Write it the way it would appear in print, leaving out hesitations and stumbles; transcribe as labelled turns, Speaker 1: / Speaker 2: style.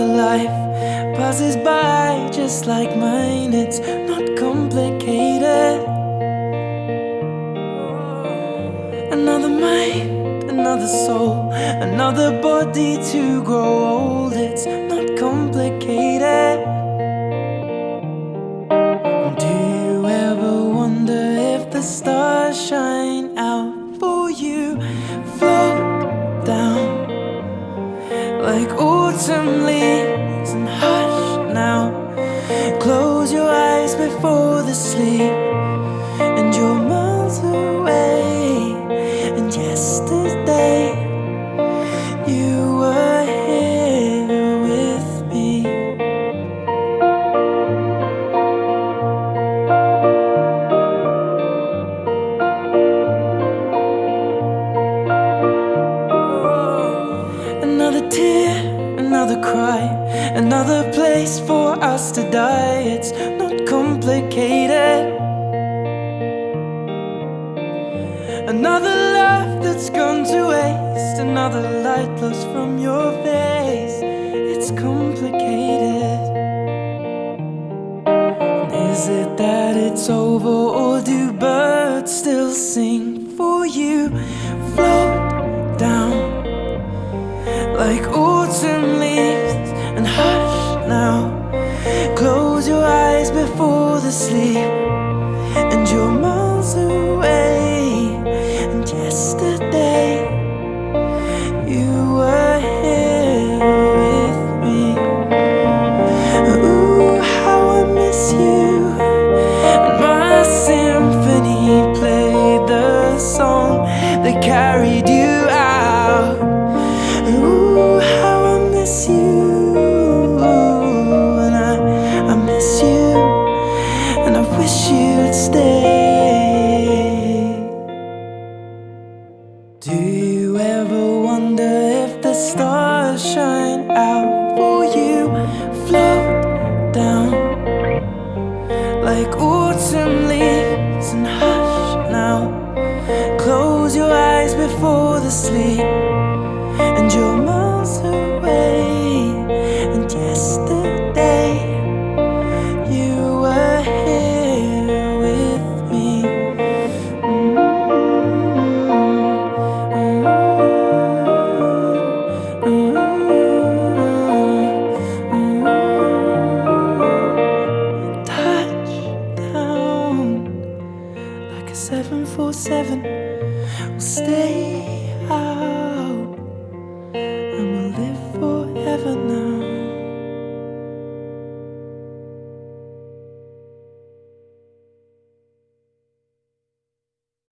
Speaker 1: life passes by just like mine. It's not complicated. Another mind, another soul, another body to grow old. It's not complicated. Do you ever wonder if the stars shine out for you? Float down like autumn leaves and hush now. Close your eyes before the sleep, and you're miles away. And yesterday you were here with me. Another tear, another cry, another place for us to die. It's not complicated. Another love that's gone to waste, another light lost from your face. It's complicated. And is it that it's over, or do birds still sing for you? Float down like autumn leaves and hush now. Close your eyes before the sleep, and you're miles away. And yesterday you were here with me. Ooh, how I miss you. And my symphony played the song that carried you out. Ooh, how I miss you. And I miss you, and I wish you'd stay. Do you ever wonder if the stars shine out for you? Float down like autumn leaves and hush now. Close your eyes before the sleep, and you're miles away. And yesterday you were here with me. Touchdown like a 747. We'll stay out